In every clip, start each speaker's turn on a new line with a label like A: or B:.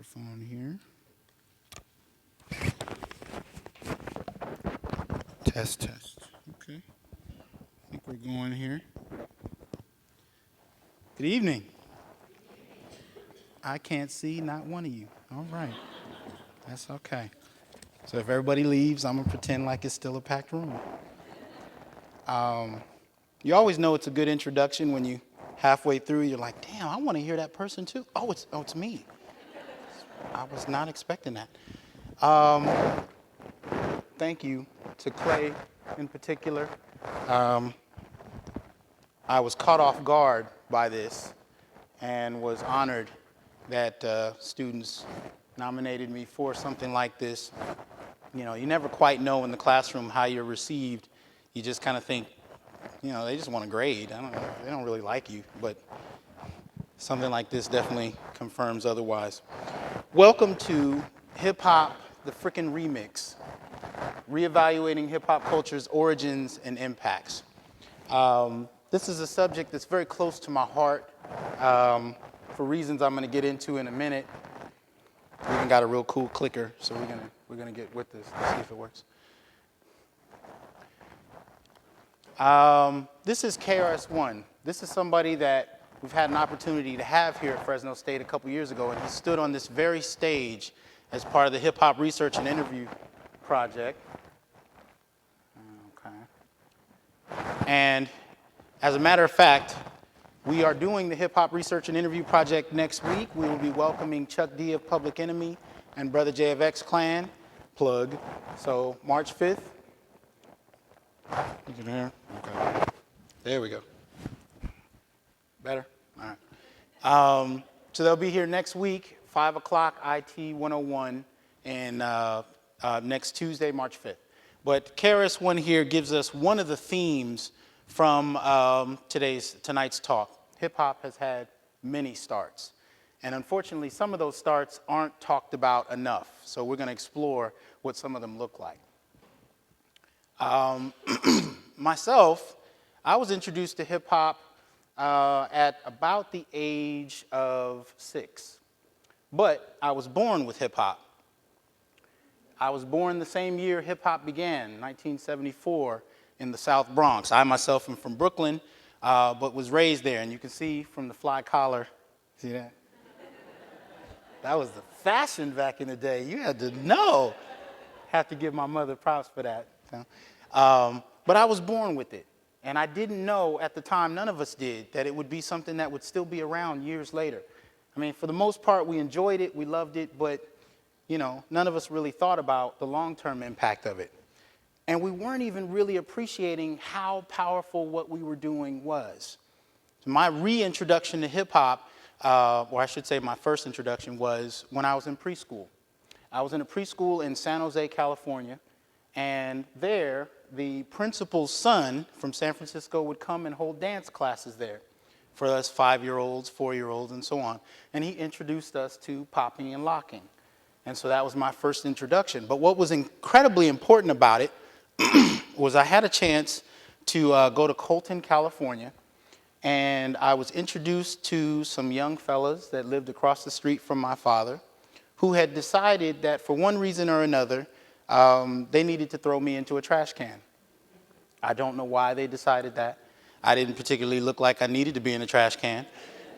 A: microphone here. Test, test. Okay. I think we're going here. Good evening. I can't see not one of you. All right. That's okay. So if everybody leaves, I'm going to pretend like it's still a packed room. You always know it's a good introduction when you halfway through, you're like, damn, I want to hear that person too. It's me. I was not expecting that. Thank you to Clay in particular. I was caught off guard by this and was honored that students nominated me for something like this. You know, you never quite know in the classroom how you're received. You just kind of think, you know, they just want a grade. I don't know, they don't really like you, but something like this definitely confirms otherwise. Welcome to Hip Hop, the Frickin' Remix, reevaluating hip hop culture's origins and impacts. This is a subject that's very close to my heart for reasons I'm going to get into in a minute. We even got a real cool clicker, so we're gonna get with this. Let's see if it works. This is KRS-One. This is somebody that we've had an opportunity to have here at Fresno State a couple years ago, and he stood on this very stage as part of the Hip Hop Research and Interview Project. Okay. And as a matter of fact, we are doing the Hip Hop Research and Interview Project next week. We will be welcoming Chuck D of Public Enemy and Brother J of X Clan, plug. So March 5th. You can hear? Okay. There we go. Better? All right. So they'll be here next week, 5 o'clock, IT 101, and next Tuesday, March 5th. But KRS-One here gives us one of the themes from tonight's talk. Hip hop has had many starts. And unfortunately, some of those starts aren't talked about enough. So we're going to explore what some of them look like. Myself, I was introduced to hip hop at about the age of 6. But I was born with hip hop. I was born the same year hip hop began, 1974. In the South Bronx. I myself am from Brooklyn, but was raised there. And you can see from the fly collar, see that? That was the fashion back in the day. You had to know. Have to give my mother props for that. But I was born with it. And I didn't know at the time, none of us did, that it would be something that would still be around years later. I mean, for the most part, we enjoyed it, we loved it, but, you know, none of us really thought about the long-term impact of it. And we weren't even really appreciating how powerful what we were doing was. My reintroduction to hip hop, or I should say my first introduction, was when I was in preschool. I was in a preschool in San Jose, California, and there the principal's son from San Francisco would come and hold dance classes there for us 5-year-olds, 4-year-olds, and so on. And he introduced us to popping and locking. And so that was my first introduction. But what was incredibly important about it was I had a chance to go to Colton, California, and I was introduced to some young fellas that lived across the street from my father who had decided that for one reason or another, they needed to throw me into a trash can. I don't know why they decided that. I didn't particularly look like I needed to be in a trash can,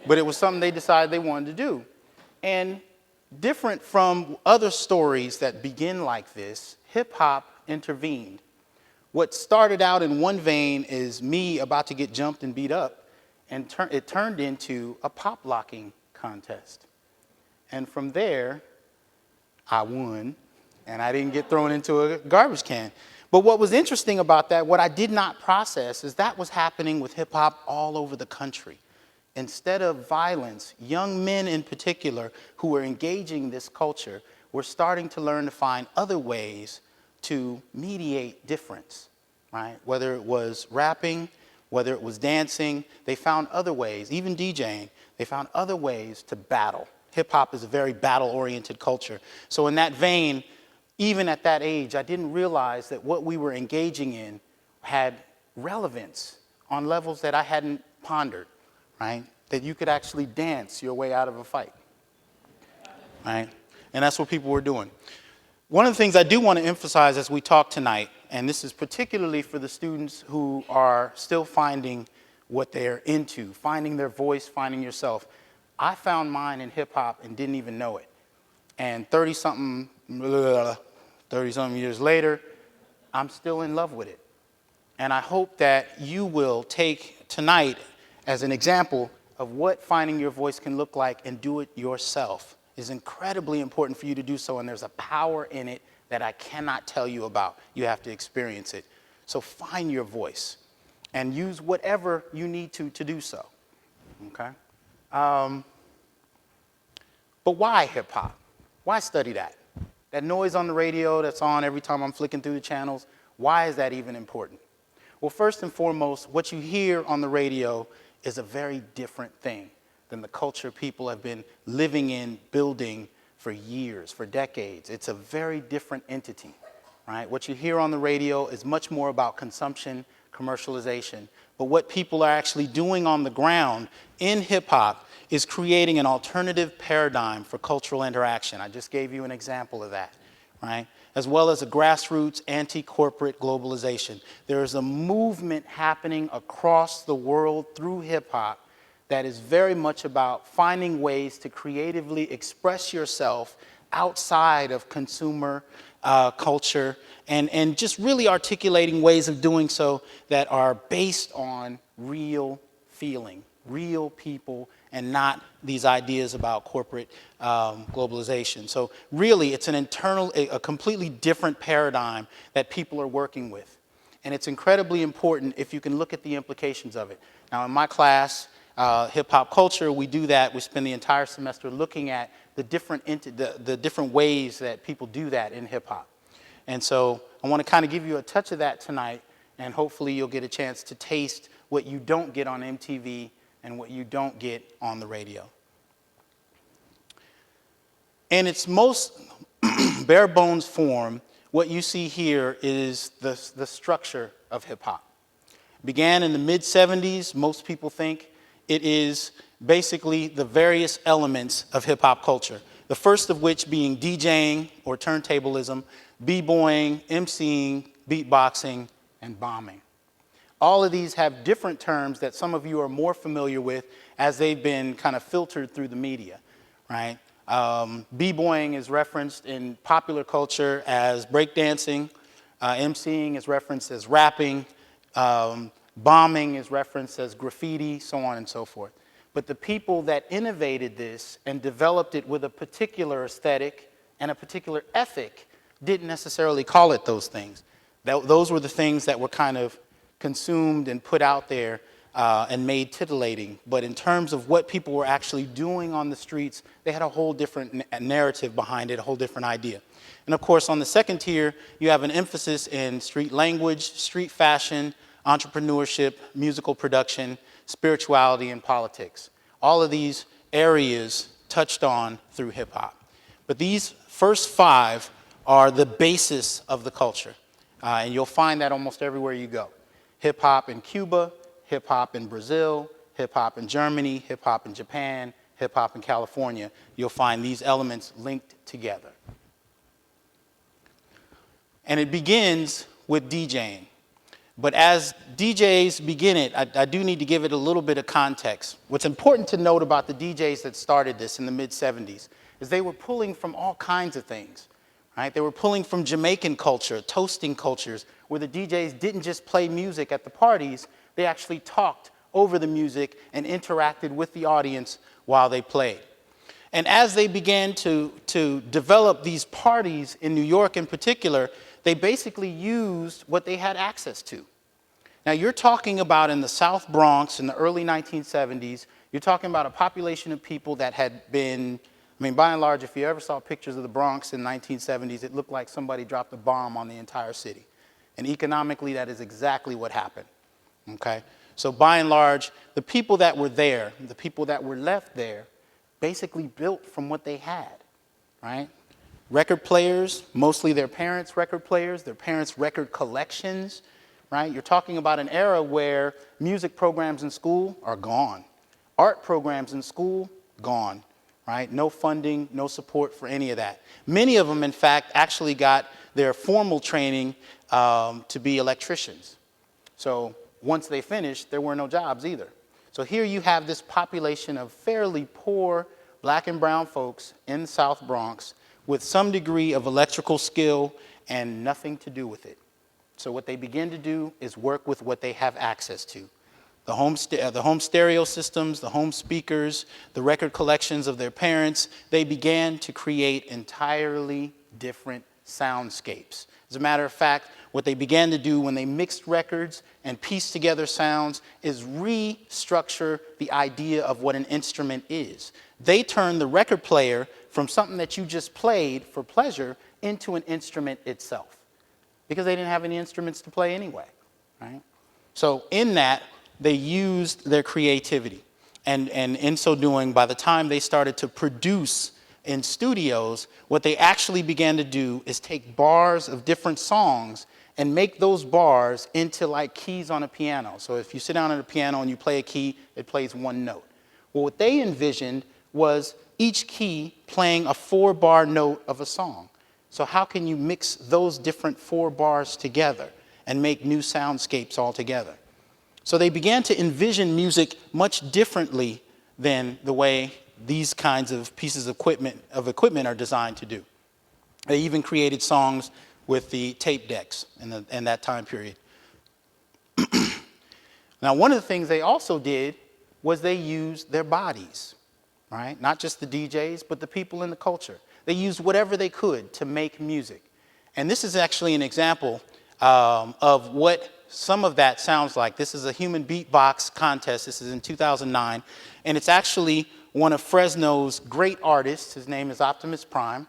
A: but it was something they decided they wanted to do. And different from other stories that begin like this, hip hop intervened. What started out in one vein is me about to get jumped and beat up, and it turned into a pop locking contest. And from there, I won, and I didn't get thrown into a garbage can. But what was interesting about that, what I did not process, is that was happening with hip hop all over the country. Instead of violence, young men in particular who were engaging this culture were starting to learn to find other ways to mediate difference, right? Whether it was rapping, whether it was dancing, they found other ways, even DJing, they found other ways to battle. Hip hop is a very battle-oriented culture. So in that vein, even at that age, I didn't realize that what we were engaging in had relevance on levels that I hadn't pondered, right? That you could actually dance your way out of a fight. right? And that's what people were doing. One of the things I do want to emphasize as we talk tonight, and this is particularly for the students who are still finding what they're into, finding their voice, finding yourself. I found mine in hip hop and didn't even know it. And 30-something years later, I'm still in love with it. And I hope that you will take tonight as an example of what finding your voice can look like and do it yourself. It's incredibly important for you to do so, and there's a power in it that I cannot tell you about. You have to experience it. So find your voice and use whatever you need to do so, okay? But why hip hop? Why study that? That noise on the radio that's on every time I'm flicking through the channels, why is that even important? Well, first and foremost, what you hear on the radio is a very different thing than the culture people have been living in, building for years, for decades. It's a very different entity, right? What you hear on the radio is much more about consumption, commercialization. But what people are actually doing on the ground in hip hop is creating an alternative paradigm for cultural interaction. I just gave you an example of that, right? As well as a grassroots anti-corporate globalization. There is a movement happening across the world through hip hop that is very much about finding ways to creatively express yourself outside of consumer culture and just really articulating ways of doing so that are based on real feeling, real people, and not these ideas about corporate globalization. So really, it's a completely different paradigm that people are working with. And it's incredibly important if you can look at the implications of it. Now, in my class, hip hop culture, we do that. We spend the entire semester looking at the different ways that people do that in hip hop. And so I want to kind of give you a touch of that tonight, and hopefully you'll get a chance to taste what you don't get on MTV and what you don't get on the radio. In its most bare bones form, what you see here is the structure of hip hop. Began in the mid-70s. Most people think it is basically the various elements of hip hop culture. The first of which being DJing or turntablism, b-boying, MCing, beatboxing, and bombing. All of these have different terms that some of you are more familiar with as they've been kind of filtered through the media, right? B-boying is referenced in popular culture as breakdancing. MCing is referenced as rapping. Bombing is referenced as graffiti, so on and so forth. But the people that innovated this and developed it with a particular aesthetic and a particular ethic didn't necessarily call it those things. Those were the things that were kind of consumed and put out there and made titillating. But in terms of what people were actually doing on the streets, they had a whole different narrative behind it, a whole different idea. And of course, on the second tier, you have an emphasis in street language, street fashion, entrepreneurship, musical production, spirituality, and politics. All of these areas touched on through hip hop. But these first five are the basis of the culture. And you'll find that almost everywhere you go. Hip hop in Cuba, hip hop in Brazil, hip hop in Germany, hip hop in Japan, hip hop in California. You'll find these elements linked together. And it begins with DJing. But as DJs begin it, I do need to give it a little bit of context. What's important to note about the DJs that started this in the mid-70s is they were pulling from all kinds of things, right? They were pulling from Jamaican culture, toasting cultures, where the DJs didn't just play music at the parties, they actually talked over the music and interacted with the audience while they played. And as they began to develop these parties in New York in particular, they basically used what they had access to. Now, you're talking about in the South Bronx in the early 1970s, you're talking about a population of people that had been, I mean, by and large, if you ever saw pictures of the Bronx in the 1970s, it looked like somebody dropped a bomb on the entire city. And economically, that is exactly what happened, okay? So by and large, the people that were there, the people that were left there, basically built from what they had, right? Record players, mostly their parents' record players, their parents' record collections, right? You're talking about an era where music programs in school are gone. Art programs in school, gone. right? No funding, no support for any of that. Many of them, in fact, actually got their formal training to be electricians. So once they finished, there were no jobs either. So here you have this population of fairly poor black and brown folks in the South Bronx with some degree of electrical skill and nothing to do with it. So what they begin to do is work with what they have access to. The home stereo systems, the home speakers, the record collections of their parents, they began to create entirely different soundscapes. As a matter of fact, what they began to do when they mixed records and pieced together sounds is restructure the idea of what an instrument is. They turned the record player from something that you just played for pleasure into an instrument itself, because they didn't have any instruments to play anyway, right? So in that, they used their creativity. And in so doing, by the time they started to produce in studios, what they actually began to do is take bars of different songs and make those bars into like keys on a piano. So if you sit down at a piano and you play a key, it plays one note. Well, what they envisioned was each key playing a 4-bar note of a song. So how can you mix those different 4 bars together and make new soundscapes altogether? So they began to envision music much differently than the way these kinds of pieces of equipment are designed to do. They even created songs with the tape decks in that time period. Now, one of the things they also did was they used their bodies, right? Not just the DJs, but the people in the culture. They used whatever they could to make music. And this is actually an example of what some of that sounds like. This is a human beatbox contest. This is in 2009. And it's actually one of Fresno's great artists. His name is Optimus Prime.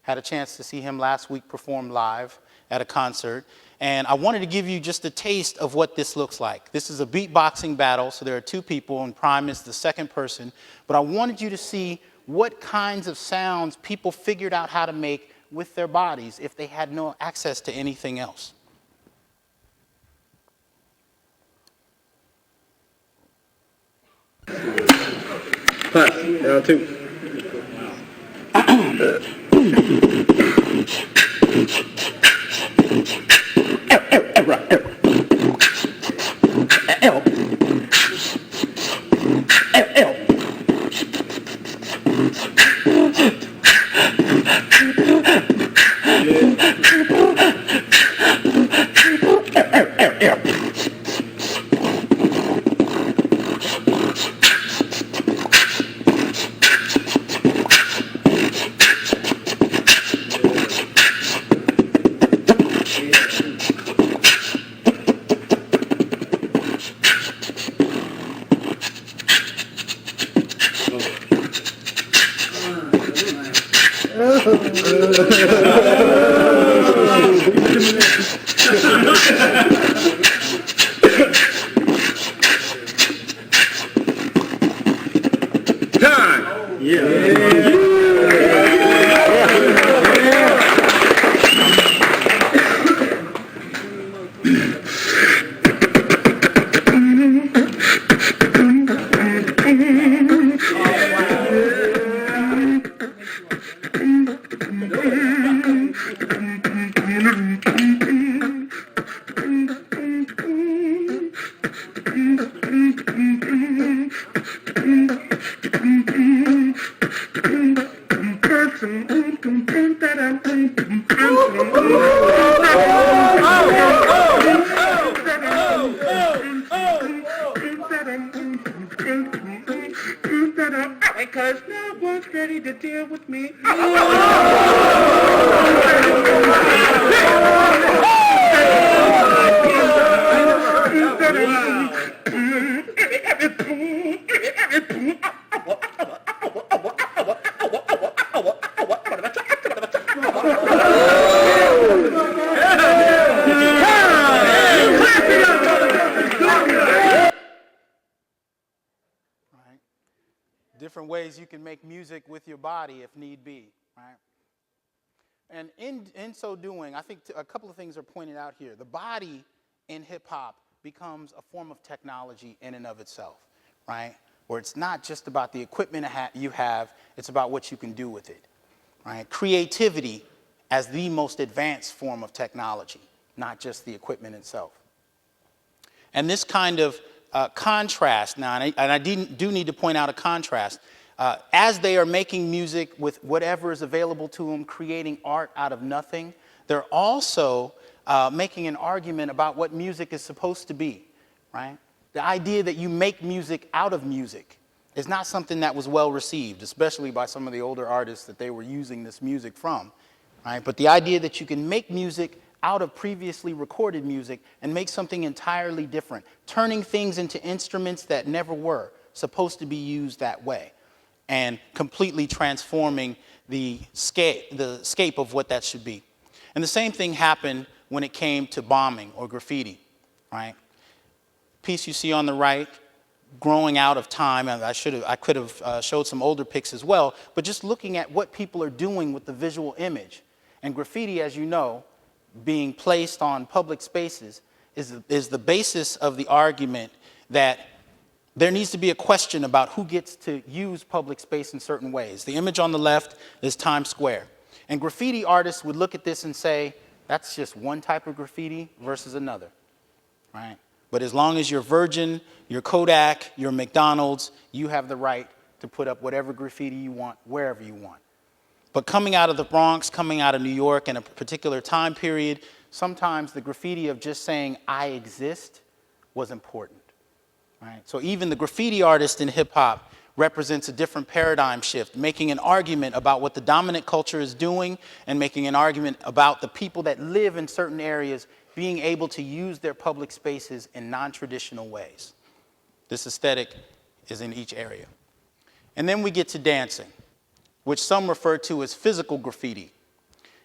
A: Had a chance to see him last week perform live at a concert. And I wanted to give you just a taste of what this looks like. This is a beatboxing battle, so there are 2 people, and Prime is the second person. But I wanted you to see what kinds of sounds people figured out how to make with their bodies if they had no access to anything else.
B: Clap. Round 2. Because no one's ready to deal with me.
A: Different ways you can make music with your body if need be, right? And in so doing, I think a couple of things are pointed out here. The body in hip hop becomes a form of technology in and of itself, right? or it's not just about the equipment you have, it's about what you can do with it, right? Creativity as the most advanced form of technology, not just the equipment itself. And this kind of contrast, now, and I do need to point out a contrast, as they are making music with whatever is available to them, creating art out of nothing, they're also making an argument about what music is supposed to be, right? The idea that you make music out of music is not something that was well received, especially by some of the older artists that they were using this music from, right? But the idea that you can make music out of previously recorded music and make something entirely different, turning things into instruments that never were supposed to be used that way, and completely transforming the scape of what that should be. And the same thing happened when it came to bombing or graffiti, right? Piece you see on the right, growing out of time, and I could have showed some older pics as well, but just looking at what people are doing with the visual image. And graffiti, as you know, being placed on public spaces is the basis of the argument that there needs to be a question about who gets to use public space in certain ways. The image on the left is Times Square. And graffiti artists would look at this and say, that's just one type of graffiti versus another, right? But as long as you're Virgin, you're Kodak, you're McDonald's, you have the right to put up whatever graffiti you want, wherever you want. But coming out of the Bronx, coming out of New York in a particular time period, sometimes the graffiti of just saying, I exist, was important, right? So even the graffiti artist in hip hop represents a different paradigm shift, making an argument about what the dominant culture is doing and making an argument about the people that live in certain areas being able to use their public spaces in non-traditional ways. This aesthetic is in each area. And then we get to dancing, which some refer to as physical graffiti.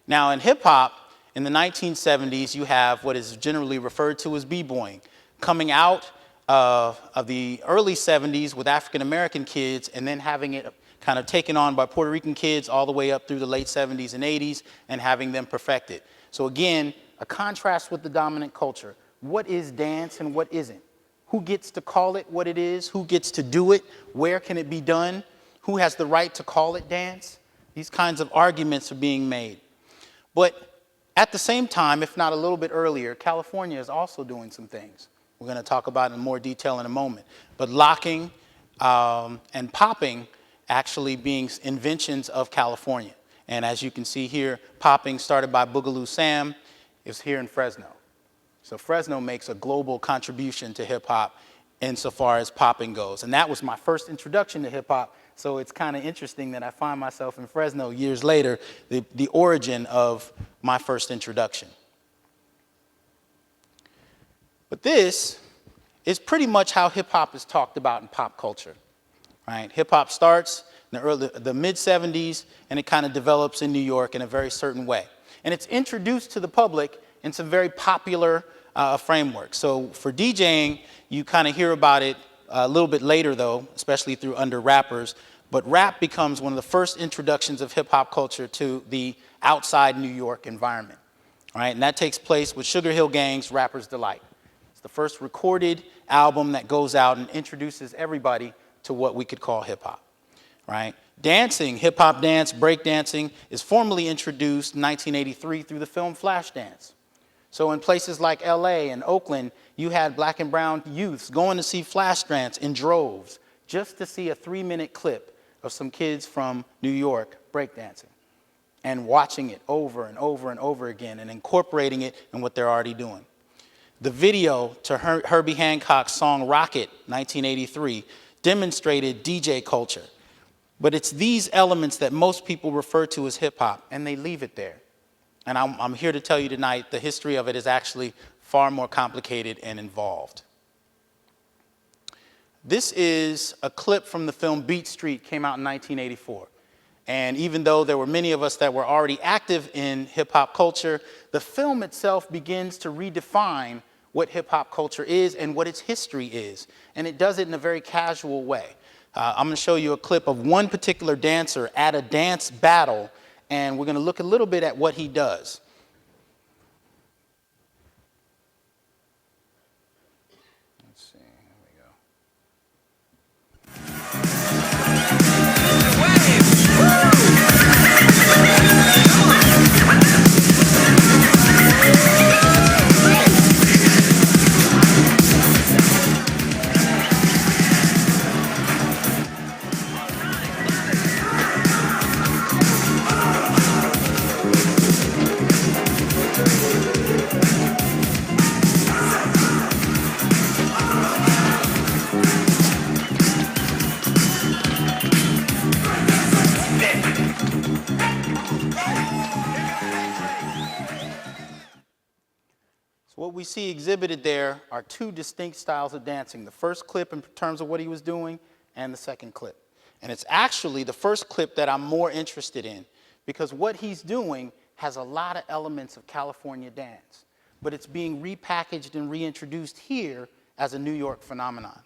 A: Now in hip hop, in the 1970s, you have what is generally referred to as b-boying, coming out of the early 70s with African American kids and then having it kind of taken on by Puerto Rican kids all the way up through the late 70s and 80s and having them perfected. So again, a contrast with the dominant culture. What is dance and what isn't? Who gets to call it what it is? Who gets to do it? Where can it be done? Who has the right to call it dance? These kinds of arguments are being made. But at the same time, if not a little bit earlier, California is also doing some things. We're going to talk about in more detail in a moment. But locking and popping actually being inventions of California. And as you can see here, popping started by Boogaloo Sam is here in Fresno. So Fresno makes a global contribution to hip hop insofar as popping goes. And that was my first introduction to hip hop. So it's kind of interesting that I find myself in Fresno years later, the origin of my first introduction. But this is pretty much how hip hop is talked about in pop culture, right? Hip hop starts in the mid 70s and it kind of develops in New York in a very certain way. And it's introduced to the public in some very popular frameworks. So for DJing, you kind of hear about it a little bit later though, especially through under rappers. But rap becomes one of the first introductions of hip hop culture to the outside New York environment, right? And that takes place with Sugar Hill Gang's Rapper's Delight. It's the first recorded album that goes out and introduces everybody to what we could call hip hop, right? Dancing, hip hop dance, break dancing is formally introduced in 1983 through the film Flashdance. So in places like LA and Oakland, you had black and brown youths going to see Flashdance in droves just to see a 3-minute clip of some kids from New York breakdancing and watching it over and over and over again and incorporating it in what they're already doing. The video to Herbie Hancock's song Rocket, 1983, demonstrated DJ culture. But it's these elements that most people refer to as hip hop, and they leave it there. And I'm here to tell you tonight the history of it is actually far more complicated and involved. This is a clip from the film Beat Street, came out in 1984. And even though there were many of us that were already active in hip hop culture, the film itself begins to redefine what hip hop culture is and what its history is. And it does it in a very casual way. I'm going to show you a clip of one particular dancer at a dance battle, and we're going to look a little bit at what he does. Let's see, here we go. we see exhibited there are two distinct styles of dancing. The first clip in terms of what he was doing and the second clip. And it's actually the first clip that I'm more interested in because what he's doing has a lot of elements of California dance, but it's being repackaged and reintroduced here as a New York phenomenon.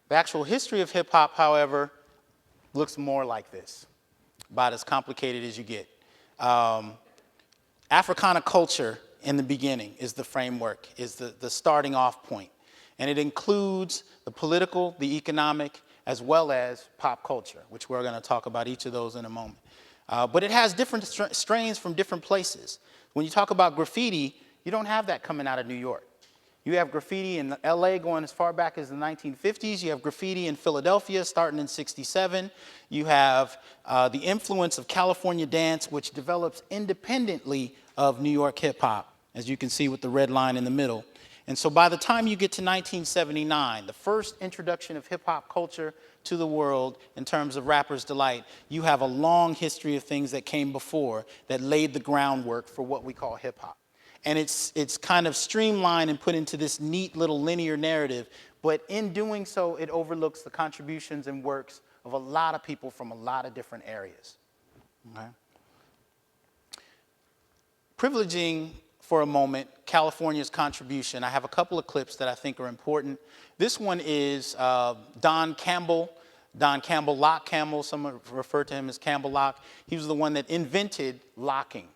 A: The actual history of hip hop, however, looks more like this, about as complicated as you get. Africana culture in the beginning is the framework, is the starting off point. And it includes the political, the economic, as well as pop culture, which we're going to talk about each of those in a moment. But it has different strains from different places. When you talk about graffiti, you don't have that coming out of New York. You have graffiti in LA going as far back as the 1950s. You have graffiti in Philadelphia starting in '67. You have the influence of California dance, which develops independently of New York hip hop, as you can see with the red line in the middle. And so by the time you get to 1979, the first introduction of hip hop culture to the world in terms of Rapper's Delight, you have a long history of things that came before that laid the groundwork for what we call hip hop. And it's kind of streamlined and put into this neat little linear narrative, but in doing so, it overlooks the contributions and works of a lot of people from a lot of different areas. Okay? Privileging for a moment California's contribution, I have a couple of clips that I think are important. This one is Don Campbell, Lock Campbell, some refer to him as Campbell Lock. He was the one that invented locking.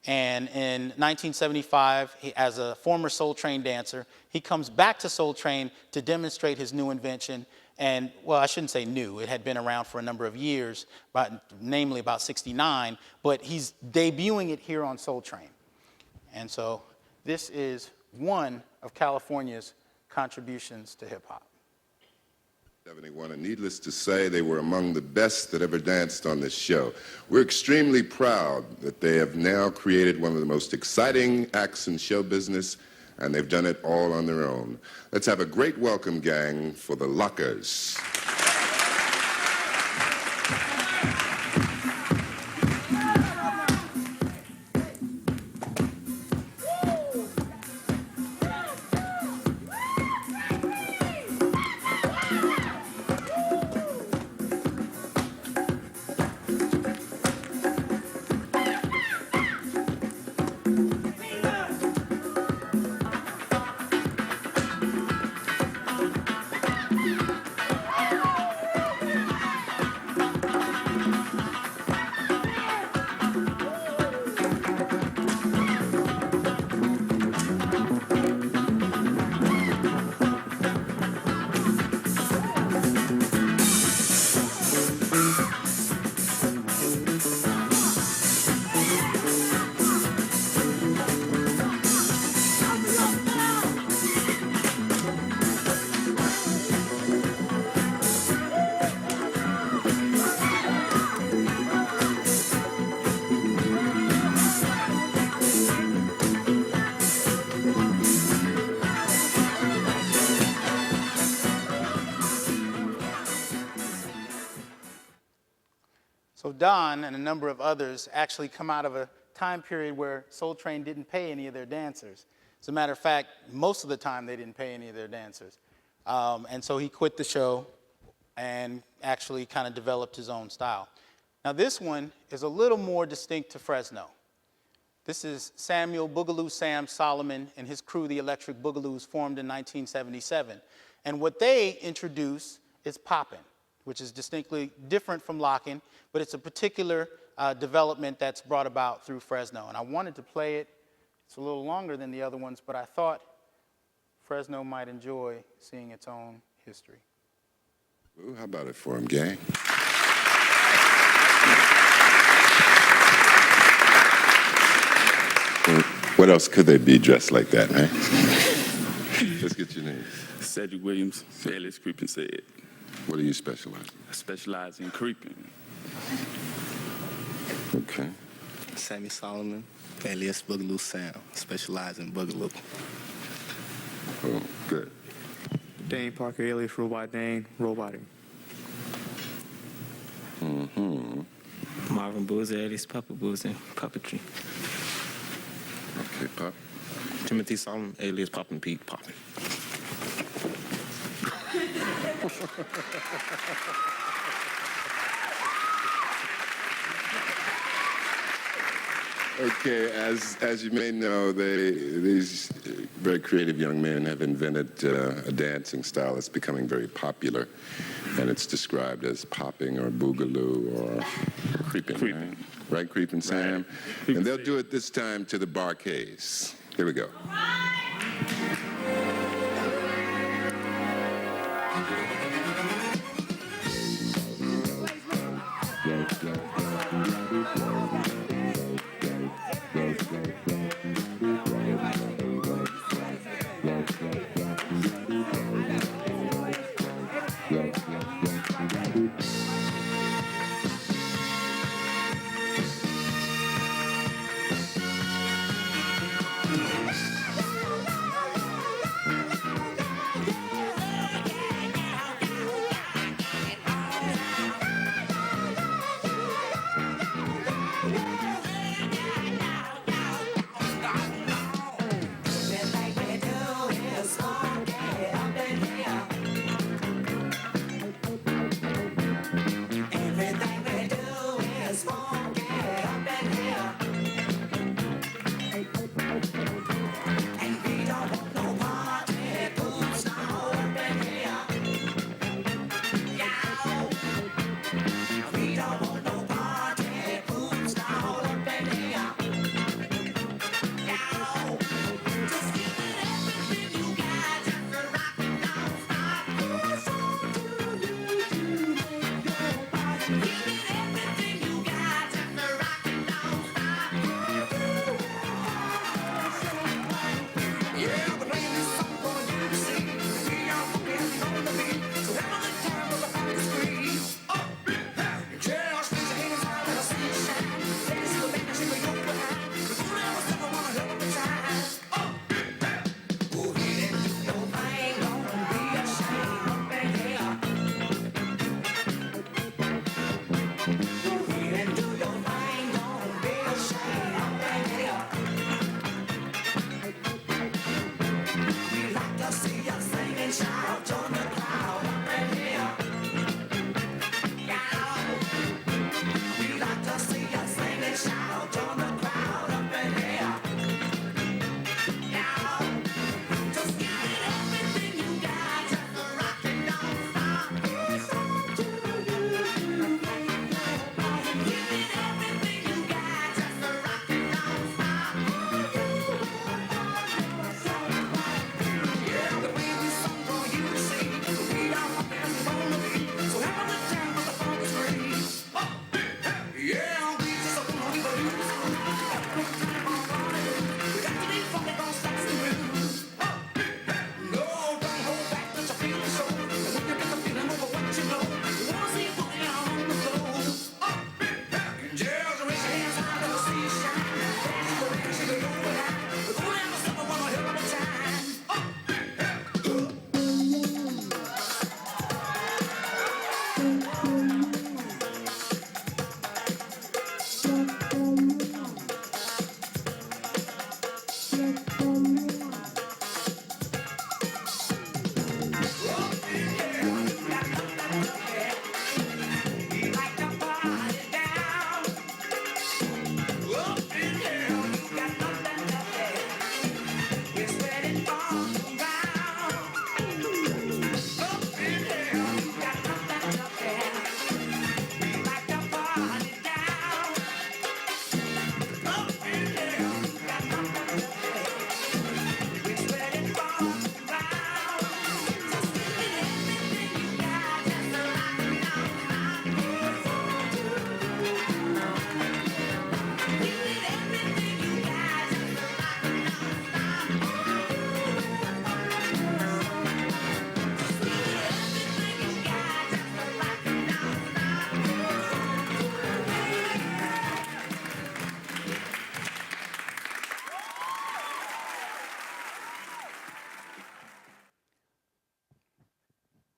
A: And in 1975, as a former Soul Train dancer, he comes back to Soul Train to demonstrate his new invention. And, well, I shouldn't say new. It had been around for a number of years, namely about '69, but he's debuting it here on Soul Train. And so this is one of California's contributions to hip hop.
C: 71, and needless to say, they were among the best that ever danced on this show. We're extremely proud that they have now created one of the most exciting acts in show business, and they've done it all on their own. Let's have a great welcome, gang, for the Lockers.
A: So Don and a number of others actually come out of a time period where Soul Train didn't pay any of their dancers. As a matter of fact, most of the time they didn't pay any of their dancers. And so he quit the show and actually kind of developed his own style. Now this one is a little more distinct to Fresno. This is Samuel Boogaloo Sam Solomon and his crew, the Electric Boogaloos, formed in 1977. And what they introduce is poppin', which is distinctly different from locking, but it's a particular development that's brought about through Fresno. And I wanted to play it. It's a little longer than the other ones, but I thought Fresno might enjoy seeing its own history.
C: Ooh, how about it for him, gang? What else could they be dressed like that, man? Let's get your name.
D: Cedric Williams, alias Creepin' Said.
C: What do you specialize in?
D: I specialize in creeping.
C: Okay.
E: Sammy Solomon, alias Boogaloo Sam, specialize in Boogaloo.
C: Oh, good.
F: Dane Parker, alias Robot Dane, roboting.
G: Marvin Boozer, alias Papa Boozer, puppetry.
C: Okay, Pop.
E: Timothy Solomon, alias Poppin' Pete Poppin'.
C: Okay, as you may know, these very creative young men have invented a dancing style that's becoming very popular, and it's described as popping or boogaloo or creeping.
D: Creeping.
C: Right, creeping, Sam?
D: Creeping
C: And they'll
D: Sam.
C: do it this time to the Bar-Kays. Here we go.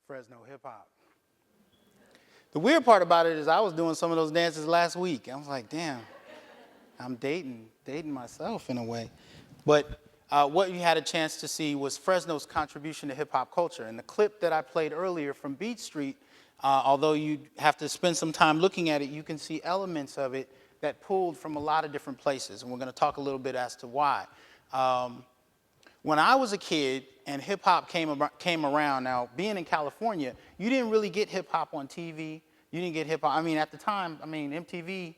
A: Fresno hip hop. The weird part about it is I was doing some of those dances last week. I was like, damn, I'm dating myself in a way. But what you had a chance to see was Fresno's contribution to hip hop culture. And the clip that I played earlier from Beat Street, although you have to spend some time looking at it, you can see elements of it that pulled from a lot of different places. And we're going to talk a little bit as to why. When I was a kid and hip hop came around, now being in California, you didn't really get hip hop on TV. You didn't get hip hop. I mean, at the time, MTV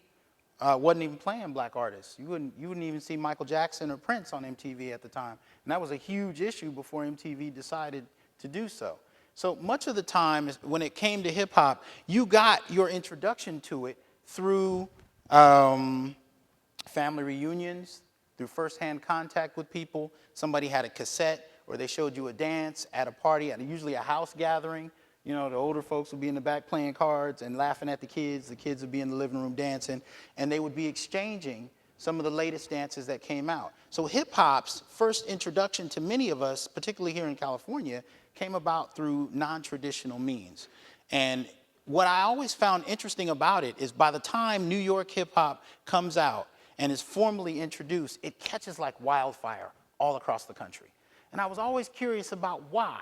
A: wasn't even playing black artists. You wouldn't even see Michael Jackson or Prince on MTV at the time. And that was a huge issue before MTV decided to do so. So much of the time, when it came to hip hop, you got your introduction to it through family reunions, through firsthand contact with people. Somebody had a cassette, or they showed you a dance at a party, at usually a house gathering. You know, the older folks would be in the back playing cards and laughing at the kids. The kids would be in the living room dancing, and they would be exchanging some of the latest dances that came out. So hip hop's first introduction to many of us, particularly here in California, came about through non-traditional means. And what I always found interesting about it is by the time New York hip hop comes out and is formally introduced, it catches like wildfire all across the country. And I was always curious about why.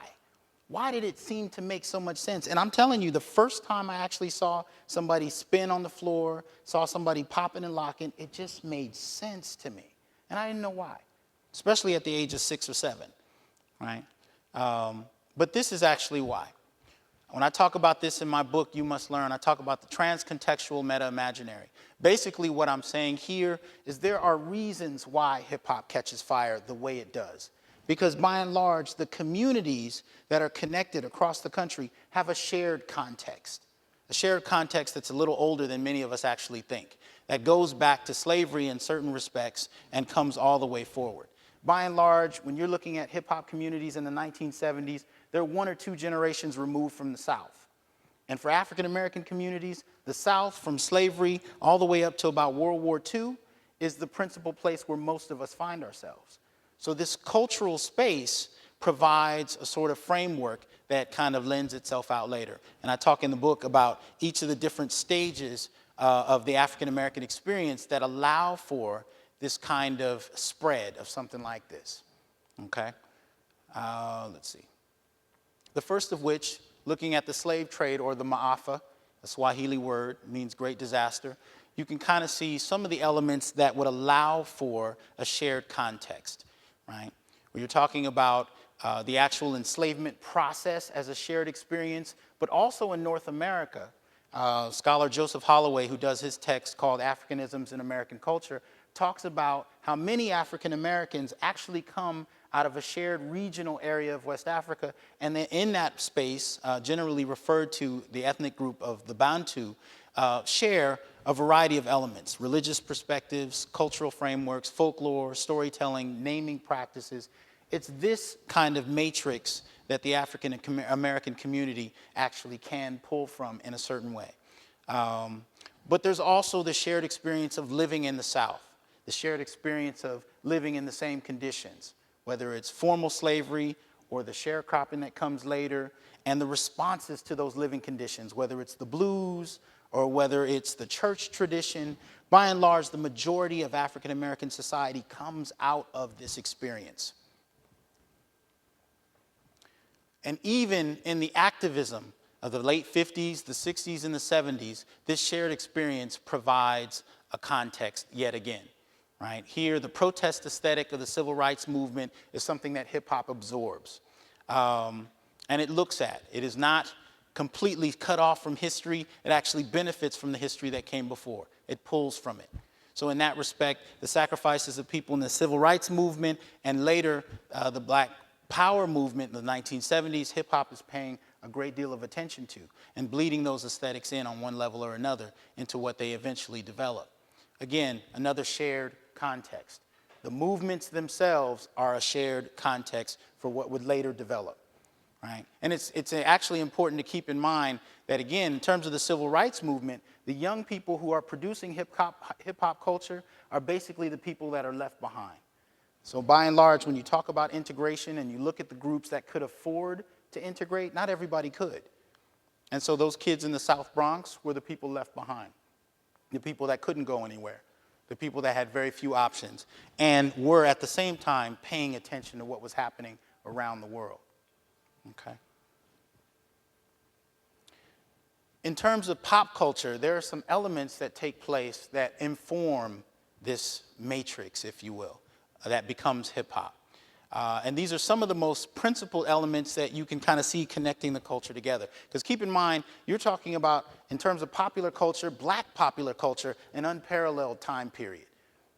A: Why did it seem to make so much sense? And I'm telling you, the first time I actually saw somebody spin on the floor, saw somebody popping and locking, it just made sense to me. And I didn't know why, especially at the age of 6 or 7, right? But this is actually why. When I talk about this in my book, You Must Learn, I talk about the transcontextual meta-imaginary. Basically, what I'm saying here is there are reasons why hip-hop catches fire the way it does. Because by and large, the communities that are connected across the country have a shared context that's a little older than many of us actually think, that goes back to slavery in certain respects and comes all the way forward. By and large, when you're looking at hip-hop communities in the 1970s, they're 1 or 2 generations removed from the South. And for African-American communities, the South, from slavery all the way up to about World War II, is the principal place where most of us find ourselves. So this cultural space provides a sort of framework that kind of lends itself out later. And I talk in the book about each of the different stages of the African-American experience that allow for this kind of spread of something like this, okay? Let's see. The first of which, looking at the slave trade, or the Maafa, a Swahili word, means great disaster, you can kind of see some of the elements that would allow for a shared context, right? Where you're talking about the actual enslavement process as a shared experience, but also in North America. Scholar Joseph Holloway, who does his text called Africanisms in American Culture, talks about how many African Americans actually come out of a shared regional area of West Africa, and then in that space, generally referred to the ethnic group of the Bantu, share a variety of elements: religious perspectives, cultural frameworks, folklore, storytelling, naming practices. It's this kind of matrix that the African American community actually can pull from in a certain way. But there's also the shared experience of living in the South, the shared experience of living in the same conditions, whether it's formal slavery or the sharecropping that comes later, and the responses to those living conditions, whether it's the blues or whether it's the church tradition. By and large, the majority of African American society comes out of this experience. And even in the activism of the late 50s, the 60s, and the 70s, this shared experience provides a context yet again. Right? Here, the protest aesthetic of the civil rights movement is something that hip hop absorbs. And it looks at. It is not completely cut off from history. It actually benefits from the history that came before. It pulls from it. So in that respect, the sacrifices of people in the civil rights movement and later the Black Power movement in the 1970s, hip hop is paying a great deal of attention to and bleeding those aesthetics in on one level or another into what they eventually develop. Again, another shared context. The movements themselves are a shared context for what would later develop, right? And it's actually important to keep in mind that, again, in terms of the civil rights movement, the young people who are producing hip hop culture are basically the people that are left behind. So by and large, when you talk about integration and you look at the groups that could afford to integrate, not everybody could. And so those kids in the South Bronx were the people left behind, the people that couldn't go anywhere. the people that had very few options, and were at the same time paying attention to what was happening around the world. Okay. In terms of pop culture, there are some elements that take place that inform this matrix, if you will, that becomes hip hop. And these are some of the most principal elements that you can kind of see connecting the culture together. Because keep in mind, you're talking about, in terms of popular culture, black popular culture, an unparalleled time period,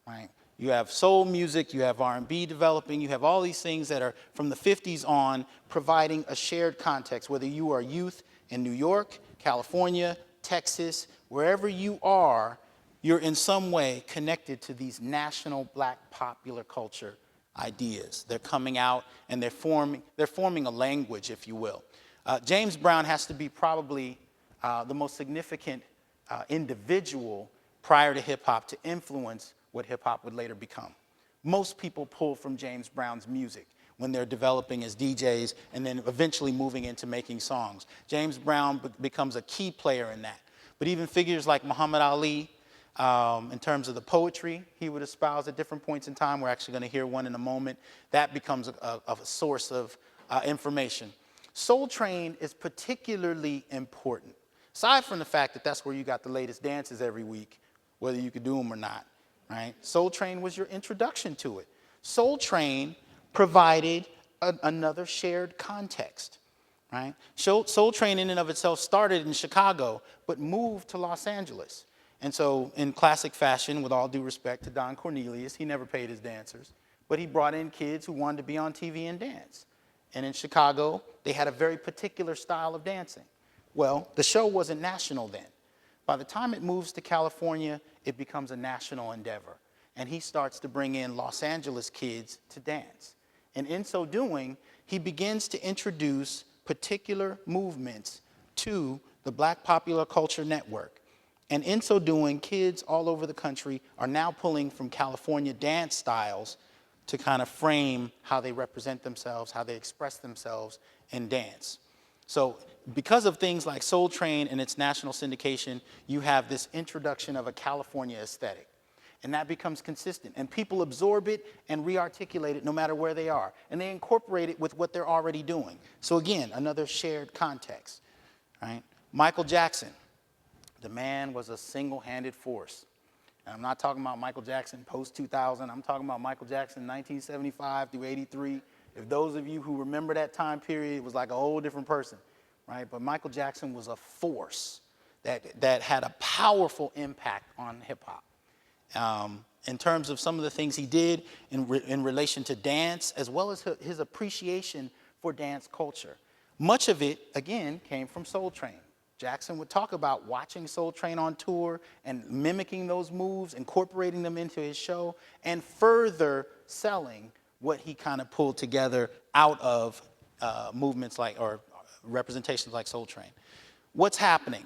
A: right? You have soul music, you have R&B developing, you have all these things that are from the 50s on providing a shared context, whether you are youth in New York, California, Texas, wherever you are, you're in some way connected to these national black popular culture ideas. They're coming out and they're forming a language, if you will. James Brown has to be probably the most significant individual prior to hip hop to influence what hip hop would later become. Most people pull from James Brown's music when they're developing as DJs and then eventually moving into making songs. James Brown becomes a key player in that. But even figures like Muhammad Ali, in terms of the poetry he would espouse at different points in time, we're actually going to hear one in a moment, that becomes a source of information. Soul Train is particularly important, aside from the fact that that's where you got the latest dances every week, whether you could do them or not, right? Soul Train was your introduction to it. Soul Train provided another shared context, right? Soul Train in and of itself started in Chicago, but moved to Los Angeles. And so in classic fashion, with all due respect to Don Cornelius, he never paid his dancers, but he brought in kids who wanted to be on TV and dance. And in Chicago, they had a very particular style of dancing. Well, the show wasn't national then. By the time it moves to California, it becomes a national endeavor. And he starts to bring in Los Angeles kids to dance. And in so doing, he begins to introduce particular movements to the Black Popular Culture Network. And in so doing, kids all over the country are now pulling from California dance styles to kind of frame how they represent themselves, how they express themselves in dance. So because of things like Soul Train and its national syndication, you have this introduction of a California aesthetic. And that becomes consistent. And people absorb it and re-articulate it no matter where they are. And they incorporate it with what they're already doing. So again, another shared context, right? Michael Jackson, the man was a single-handed force. And I'm not talking about Michael Jackson post-2000. I'm talking about Michael Jackson 1975 through 83. If those of you who remember that time period, it was like a whole different person, right? But Michael Jackson was a force that had a powerful impact on hip-hop. In terms of some of the things he did in relation to dance, as well as his appreciation for dance culture. Much of it, again, came from Soul Train. Jackson would talk about watching Soul Train on tour and mimicking those moves, incorporating them into his show, and further selling what he kind of pulled together out of movements like, or representations like Soul Train. What's happening?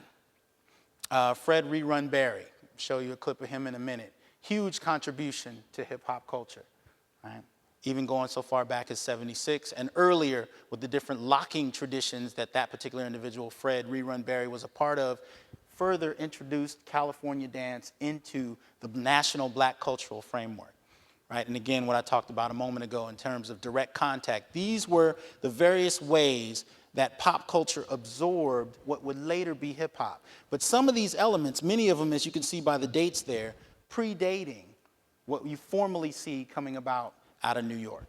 A: Fred Rerun Barry. Show you a clip of him in a minute. Huge contribution to hip hop culture, right? Even going so far back as '76 and earlier with the different locking traditions that particular individual, Fred Rerun Barry, was a part of, further introduced California dance into the national black cultural framework, right? And again, what I talked about a moment ago in terms of direct contact, these were the various ways that pop culture absorbed what would later be hip hop. But some of these elements, many of them, as you can see by the dates there, predating what you formally see coming about out of New York.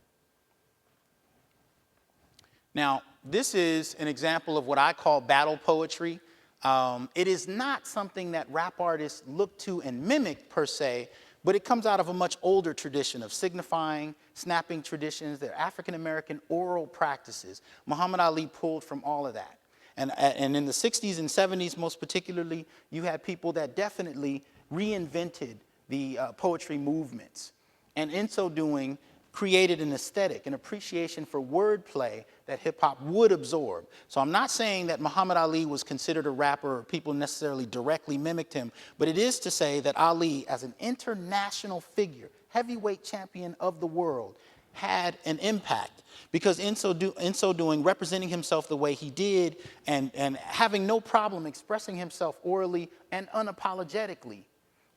A: Now, this is an example of what I call battle poetry. It is not something that rap artists look to and mimic per se, but it comes out of a much older tradition of signifying, snapping traditions. They're African-American oral practices. Muhammad Ali pulled from all of that. And in the 60s and 70s, most particularly, you had people that definitely reinvented the poetry movements. And in so doing, created an aesthetic, an appreciation for wordplay that hip-hop would absorb. So I'm not saying that Muhammad Ali was considered a rapper or people necessarily directly mimicked him, but it is to say that Ali, as an international figure, heavyweight champion of the world, had an impact because in so doing, representing himself the way he did and having no problem expressing himself orally and unapologetically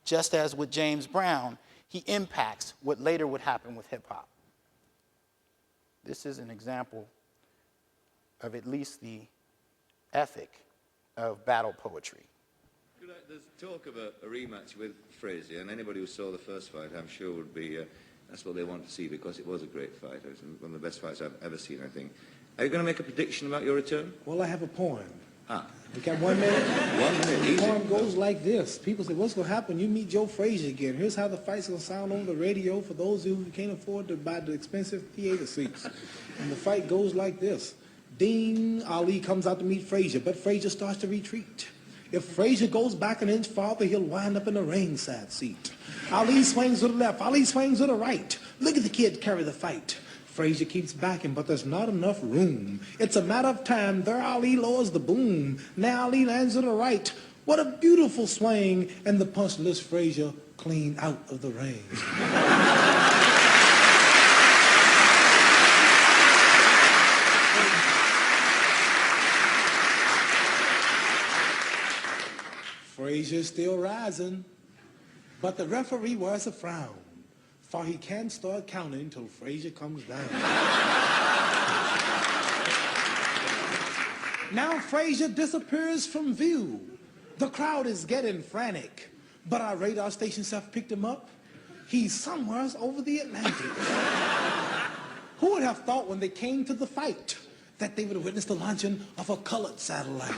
A: just as with James Brown, he impacts what later would happen with hip hop. This is an example of at least the ethic of battle poetry.
G: There's talk of a rematch with Frazier, and anybody who saw the first fight, I'm sure, would be, that's what they want to see, because it was a great fight. It was one of the best fights I've ever seen, I think. Are you going to make a prediction about your return?
H: Well, I have a poem.
G: Ah.
H: We got 1 minute?
G: 1 minute,
H: The
G: easy.
H: poem goes like this. People say, what's going to happen? You meet Joe Frazier again. Here's how the fight's going to sound over the radio for those who can't afford to buy the expensive theater seats. And the fight goes like this. Ding, Ali comes out to meet Frazier, but Frazier starts to retreat. If Frazier goes back an inch farther, he'll wind up in the ringside seat. Ali swings to the left. Ali swings to the right. Look at the kid carry the fight. Frazier keeps backing, but there's not enough room. It's a matter of time. There Ali lowers the boom. Now Ali lands to the right. What a beautiful swing. And the punch lifts Frazier clean out of the ring. Frazier's still rising, but the referee wears a frown, for he can't start counting till Frazier comes down. Now Frazier disappears from view. The crowd is getting frantic, but our radar stations have picked him up. He's somewhere over the Atlantic. Who would have thought when they came to the fight that they would have witnessed the launching of a colored satellite?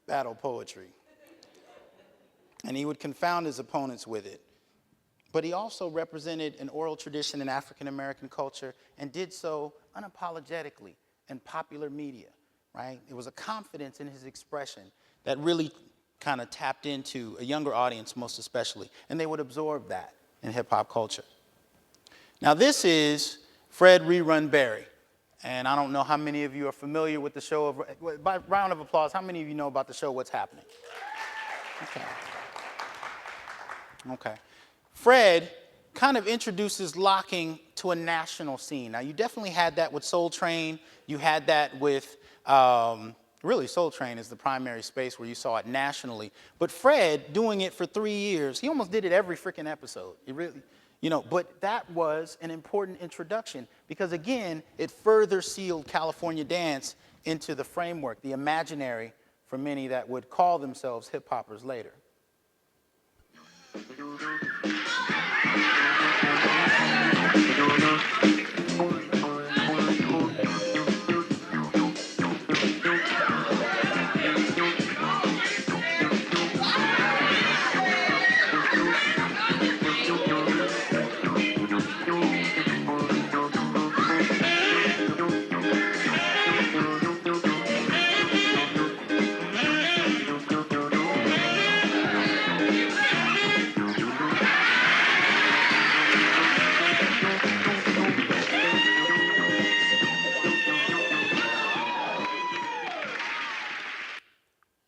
A: Battle poetry. And he would confound his opponents with it. But he also represented an oral tradition in African American culture and did so unapologetically in popular media, right? It was a confidence in his expression that really kind of tapped into a younger audience, most especially, and they would absorb that in hip hop culture. Now this is Fred Rerun Barry. And I don't know how many of you are familiar with the show. By round of applause, how many of you know about the show What's Happening? Okay. Fred kind of introduces locking to a national scene. Now, you definitely had that with Soul Train. You had that with, really, Soul Train is the primary space where you saw it nationally. But Fred, doing it for 3 years, he almost did it every freaking episode. He really... but that was an important introduction because, again, it further sealed California dance into the framework, the imaginary for many that would call themselves hip-hoppers later.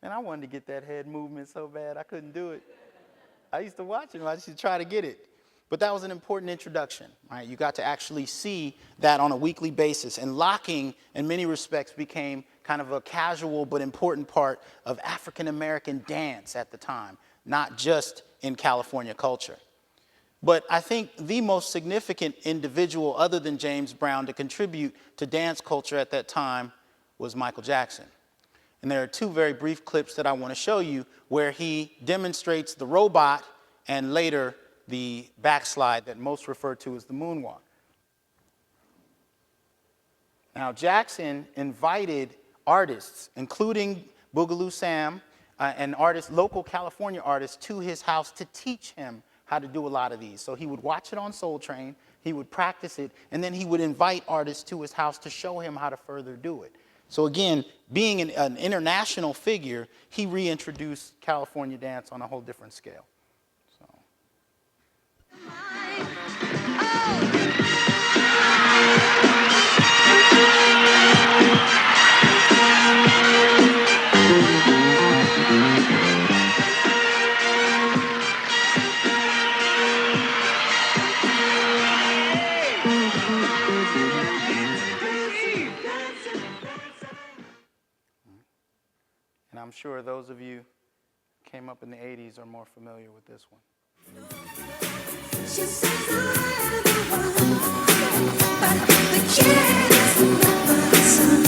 A: And I wanted to get that head movement so bad, I couldn't do it. I used to watch it, I used to try to get it. But that was an important introduction, right? You got to actually see that on a weekly basis. And locking, in many respects, became kind of a casual but important part of African American dance at the time, not just in California culture. But I think the most significant individual other than James Brown to contribute to dance culture at that time was Michael Jackson. And there are two very brief clips that I want to show you where he demonstrates the robot and later the backslide that most refer to as the moonwalk. Now, Jackson invited artists, including Boogaloo Sam and artists, local California artists, to his house to teach him how to do a lot of these. So he would watch it on Soul Train, he would practice it, and then he would invite artists to his house to show him how to further do it. So again, being an international figure, he reintroduced California dance on a whole different scale. I'm sure those of you who came up in the 80s are more familiar with this one.
I: She says I'm the one, but the kid is never the son.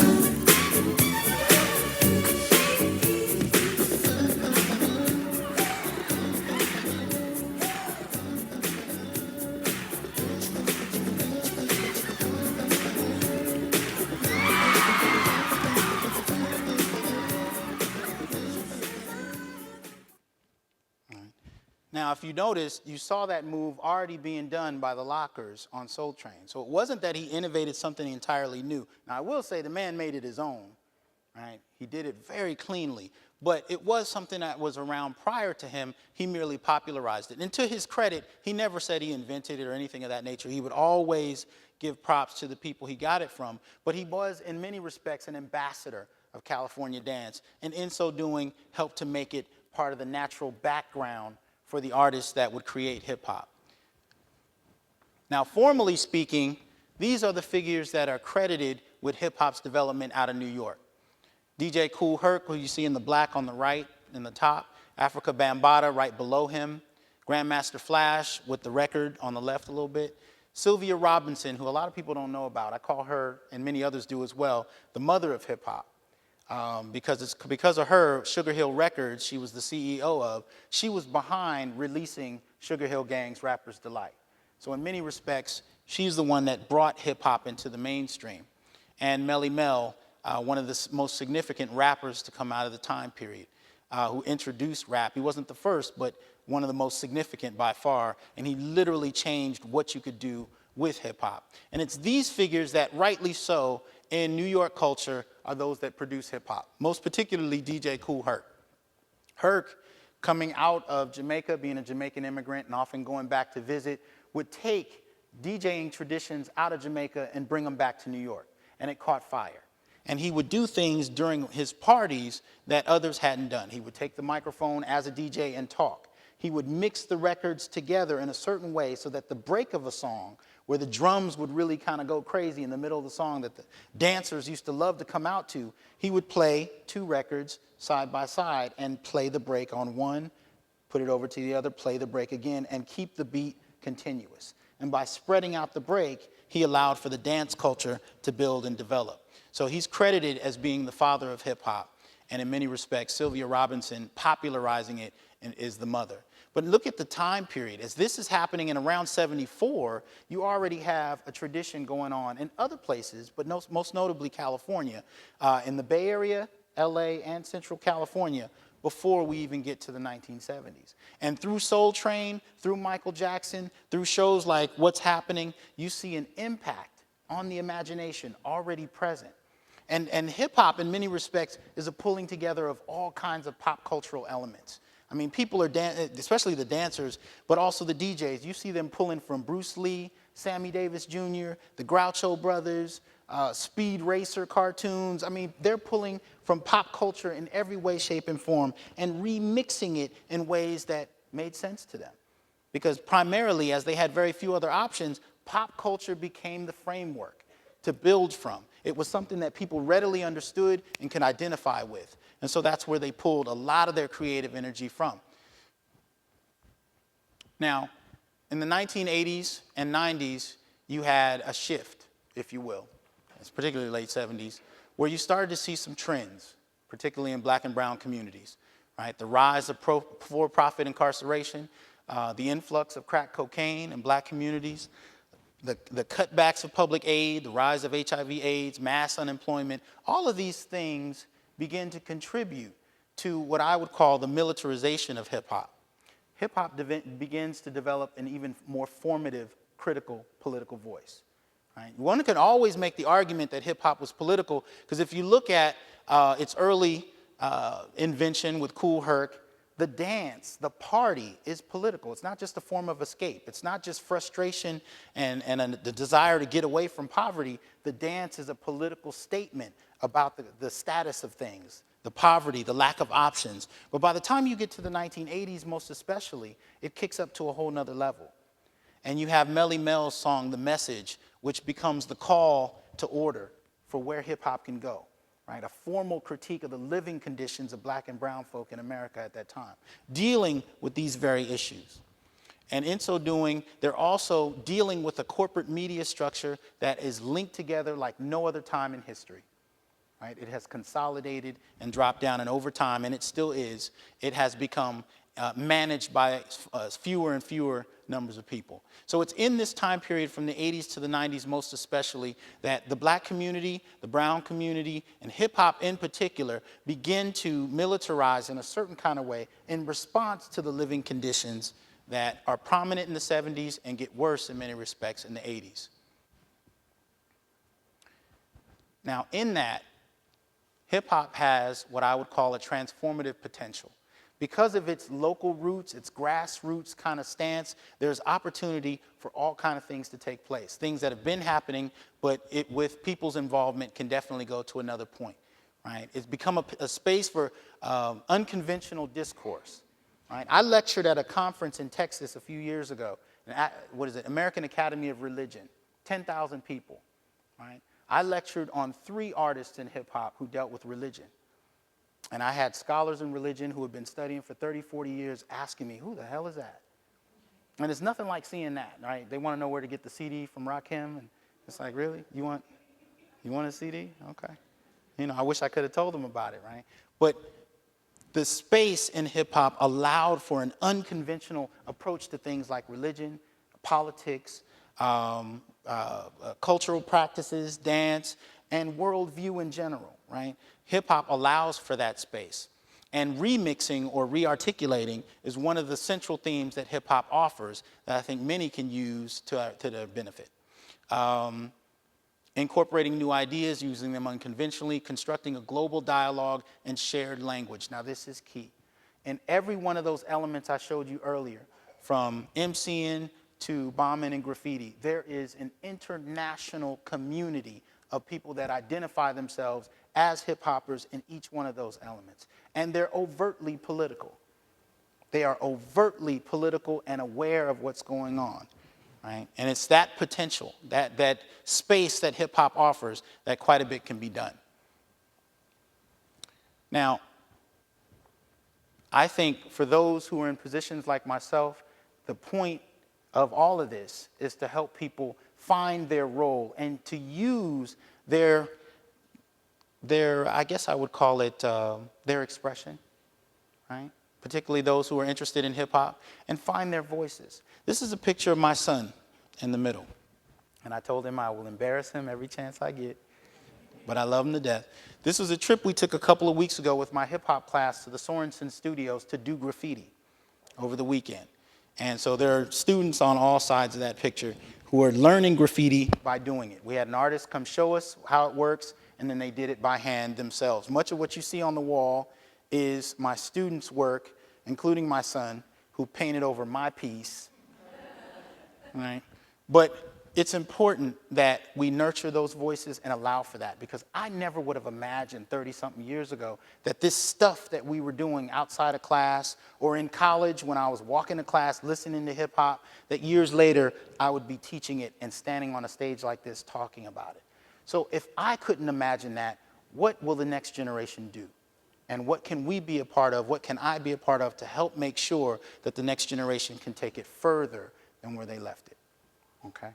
A: Now, if you notice, you saw that move already being done by the Lockers on Soul Train. So it wasn't that he innovated something entirely new. Now, I will say the man made it his own, right? He did it very cleanly. But it was something that was around prior to him. He merely popularized it. And to his credit, he never said he invented it or anything of that nature. He would always give props to the people he got it from. But he was, in many respects, an ambassador of California dance. And in so doing, helped to make it part of the natural background for the artists that would create hip-hop. Now, formally speaking, these are the figures that are credited with hip-hop's development out of New York. DJ Kool Herc, who you see in the black on the right in the top, Africa Bambaataa right below him, Grandmaster Flash with the record on the left a little bit, Sylvia Robinson, who a lot of people don't know about. I call her, and many others do as well, the mother of hip-hop. Because of her, Sugar Hill Records, she was the CEO of, she was behind releasing Sugar Hill Gang's Rapper's Delight. So in many respects, she's the one that brought hip-hop into the mainstream. And Melly Mel, one of the most significant rappers to come out of the time period, who introduced rap. He wasn't the first, but one of the most significant by far, and he literally changed what you could do with hip-hop. And it's these figures that, rightly so, in New York culture are those that produce hip-hop, most particularly DJ Kool Herc. Herc, coming out of Jamaica, being a Jamaican immigrant and often going back to visit, would take DJing traditions out of Jamaica and bring them back to New York, and it caught fire. And he would do things during his parties that others hadn't done. He would take the microphone as a DJ and talk. He would mix the records together in a certain way so that the break of a song, where the drums would really kind of go crazy in the middle of the song that the dancers used to love to come out to, he would play two records side by side and play the break on one, put it over to the other, play the break again, and keep the beat continuous. And by spreading out the break, he allowed for the dance culture to build and develop. So he's credited as being the father of hip-hop, and in many respects, Sylvia Robinson popularizing it is the mother. But look at the time period. As this is happening in around 74, you already have a tradition going on in other places, but most notably California, in the Bay Area, LA, and Central California, before we even get to the 1970s. And through Soul Train, through Michael Jackson, through shows like What's Happening, you see an impact on the imagination already present. And hip-hop, in many respects, is a pulling together of all kinds of pop cultural elements. I mean, people are, especially the dancers, but also the DJs. You see them pulling from Bruce Lee, Sammy Davis Jr., the Groucho Brothers, Speed Racer cartoons. I mean, they're pulling from pop culture in every way, shape, and form and remixing it in ways that made sense to them. Because primarily, as they had very few other options, pop culture became the framework to build from. It was something that people readily understood and could identify with. And so that's where they pulled a lot of their creative energy from. Now, in the 1980s and 90s, you had a shift, if you will. It's particularly late 70s, where you started to see some trends, particularly in black and brown communities, right? The rise of for-profit incarceration, the influx of crack cocaine in black communities, the cutbacks of public aid, the rise of HIV/AIDS, mass unemployment, all of these things begin to contribute to what I would call the militarization of hip-hop. Hip-hop begins to develop an even more formative, critical political voice. Right? One could always make the argument that hip-hop was political, because if you look at its early invention with Kool Herc, the dance, the party is political. It's not just a form of escape. It's not just frustration and the desire to get away from poverty. The dance is a political statement about the status of things, the poverty, the lack of options. But by the time you get to the 1980s, most especially, it kicks up to a whole nother level. And you have Melly Mel's song, The Message, which becomes the call to order for where hip-hop can go. right? A formal critique of the living conditions of black and brown folk in America at that time, dealing with these very issues. And in so doing, they're also dealing with a corporate media structure that is linked together like no other time in history. Right? It has consolidated and dropped down, and over time, and it still is, it has become managed by fewer and fewer numbers of people. So it's in this time period from the 80s to the 90s most especially that the black community, the brown community, and hip-hop in particular begin to militarize in a certain kind of way in response to the living conditions that are prominent in the 70s and get worse in many respects in the 80s. Now, in that, hip-hop has what I would call a transformative potential. Because of its local roots, its grassroots kind of stance, there's opportunity for all kind of things to take place. Things that have been happening, but with people's involvement can definitely go to another point, right? It's become a space for unconventional discourse, right? I lectured at a conference in Texas a few years ago, American Academy of Religion, 10,000 people, right? I lectured on 3 artists in hip-hop who dealt with religion. And I had scholars in religion who had been studying for 30, 40 years asking me, who the hell is that? And it's nothing like seeing that, right? They want to know where to get the CD from Rakim. And it's like, really? You want a CD? Okay. You know, I wish I could have told them about it, right? But the space in hip-hop allowed for an unconventional approach to things like religion, politics, cultural practices, dance, and worldview in general, right? Hip-hop allows for that space. And remixing or re-articulating is one of the central themes that hip-hop offers that I think many can use to their benefit. Incorporating new ideas, using them unconventionally, constructing a global dialogue and shared language. Now, this is key. In every one of those elements I showed you earlier, from MCing to bombing and graffiti, there is an international community of people that identify themselves as hip-hoppers in each one of those elements. And they're overtly political. They are overtly political and aware of what's going on, right? And it's that potential, that space that hip-hop offers that quite a bit can be done. Now, I think for those who are in positions like myself, the point of all of this is to help people find their role and to use their I guess I would call it their expression, right? Particularly those who are interested in hip hop, and find their voices. This is a picture of my son in the middle. And I told him I will embarrass him every chance I get, but I love him to death. This was a trip we took a couple of weeks ago with my hip hop class to the Sorensen Studios to do graffiti over the weekend. And so there are students on all sides of that picture who are learning graffiti by doing it. We had an artist come show us how it works, and then they did it by hand themselves. Much of what you see on the wall is my students' work, including my son, who painted over my piece. Right? But it's important that we nurture those voices and allow for that, because I never would have imagined 30-something years ago that this stuff that we were doing outside of class or in college when I was walking to class listening to hip-hop, that years later I would be teaching it and standing on a stage like this talking about it. So if I couldn't imagine that, what will the next generation do? And what can we be a part of? What can I be a part of to help make sure that the next generation can take it further than where they left it? Okay?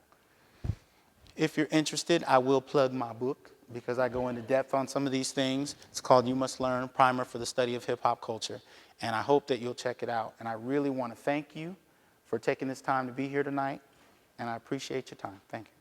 A: If you're interested, I will plug my book because I go into depth on some of these things. It's called You Must Learn, Primer for the Study of Hip-Hop Culture. And I hope that you'll check it out. And I really want to thank you for taking this time to be here tonight. And I appreciate your time. Thank you.